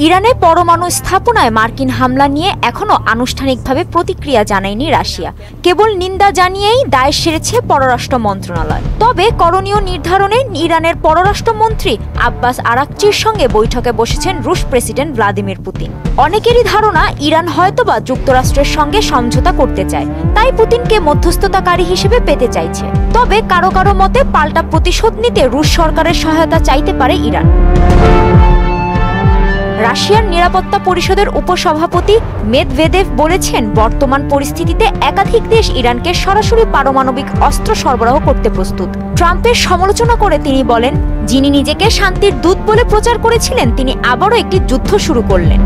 ইরানে পরমাণু স্থাপনায় মার্কিন হামলা নিয়ে এখনো আনুষ্ঠানিকভাবে প্রতিক্রিয়া জানায়নি রাশিয়া। কেবল নিন্দা জানিয়েই দায় সেরেছে পররাষ্ট্র মন্ত্রণালয়। তবে করণীয় নির্ধারণে ইরানের পররাষ্ট্রমন্ত্রী আব্বাস আরাকচির সঙ্গে বৈঠকে বসেছেন রুশ প্রেসিডেন্ট ভ্লাদিমির পুতিন। অনেকেরই ধারণা ইরান হয়তোবা যুক্তরাষ্ট্রের সঙ্গে সমঝোতা করতে চায়, তাই পুতিনকে মধ্যস্থতাকারী হিসেবে পেতে চাইছে। তবে কারো কারো মতে পাল্টা প্রতিশোধ নিতে রুশ সরকারের সহায়তা চাইতে পারে ইরান। রাশিয়ার নিরাপত্তা পরিষদের উপসভাপতি মেদভেদেভ বলেছেন, বর্তমান পরিস্থিতিতে একাধিক দেশ ইরানকে সরাসরি পারমাণবিক অস্ত্র সরবরাহ করতে প্রস্তুত। ট্রাম্পের সমালোচনা করে তিনি বলেন, যিনি নিজেকে শান্তির দূত বলে প্রচার করেছিলেন তিনি আবারও একটি যুদ্ধ শুরু করলেন।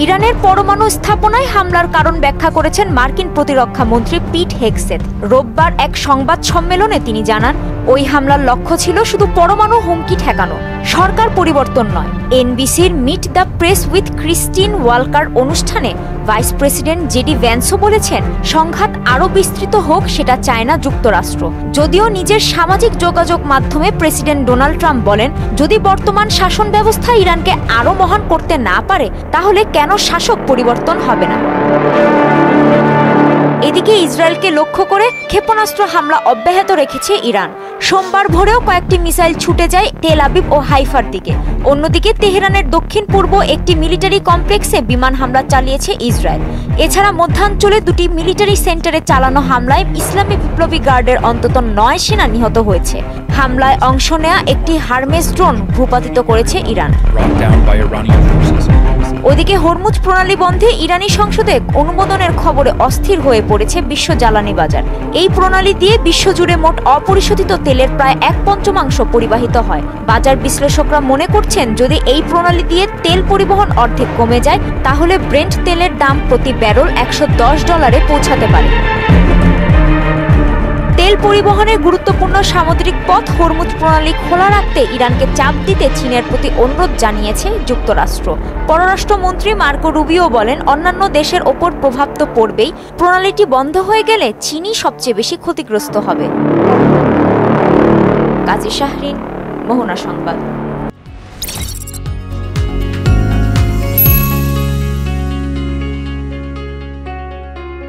ইরানের পরমাণু স্থাপনায় হামলার কারণ ব্যাখ্যা করেছেন মার্কিন প্রতিরক্ষা মন্ত্রী পিট হেগসেথ। রোববার এক সংবাদ সম্মেলনে তিনি জানান, ওই হামলার লক্ষ্য ছিল শুধু পরমাণু হুমকি ঠেকানো, সরকার পরিবর্তন নয়। এনবিসির Meet the Press with Kristen Welker অনুষ্ঠানে ভাইস প্রেসিডেন্ট জেডি ভ্যান্সও বলেছেন, সংঘাত আরও বিস্তৃত হোক সেটা চায় না যুক্তরাষ্ট্র। যদিও নিজের সামাজিক যোগাযোগ মাধ্যমে প্রেসিডেন্ট ডোনাল্ড ট্রাম্প বলেন, যদি বর্তমান শাসন ব্যবস্থা ইরানকে আরও মহান করতে না পারে তাহলে কেন শাসক পরিবর্তন হবে না। এদিকে ইসরায়েলকে লক্ষ্য করে ক্ষেপণাস্ত্র হামলা অব্যাহত রেখেছে ইরান। সোমবার ভোরেও কয়েকটি মিসাইল ছুটে যায় তেল আবিব ও হাইফার দিকে। অন্যদিকে তেহরানের দক্ষিণ পূর্ব একটি মিলিটারি কমপ্লেক্সে বিমান হামলা চালিয়েছে ইসরায়েল। এছাড়া মধ্যাঞ্চলে দুটি মিলিটারি সেন্টারে চালানো হামলায় ইসলামী বিপ্লবী গার্ডের অন্তত 9 সেনা নিহত হয়েছে। হামলায় অংশ নেয়া একটি হারমেস ড্রোন ভূপাতিত করেছে ইরান। ওদিকে হরমুজ প্রণালী বন্ধে ইরানি সংসদে অনুমোদনের খবরে অস্থির হয়ে পড়েছে বিশ্ব জ্বালানি বাজার। এই প্রণালী দিয়ে বিশ্বজুড়ে মোট অপরিশোধিত তেলের প্রায় 1/5 পরিবাহিত হয়। বাজার বিশ্লেষকরা মনে করছেন, যদি এই প্রণালী দিয়ে তেল পরিবহন অর্ধেক কমে যায় তাহলে ব্রেন্ট তেলের দাম প্রতি ব্যারেল $110 পৌঁছাতে পারে। তেল পরিবহনের গুরুত্বপূর্ণ সামুদ্রিক পথ হরমুজ প্রণালী খোলা রাখতে ইরানকে চাপ দিতে চীনের প্রতি অনুরোধ জানিয়েছে যুক্তরাষ্ট্র। পররাষ্ট্রমন্ত্রী মার্কো রুবিও বলেন, অন্যান্য দেশের ওপর প্রভাব তো পড়বেই, প্রণালীটি বন্ধ হয়ে গেলে চীনই সবচেয়ে বেশি ক্ষতিগ্রস্ত হবে। কাজী শাহরিন, মোহনা সংবাদ।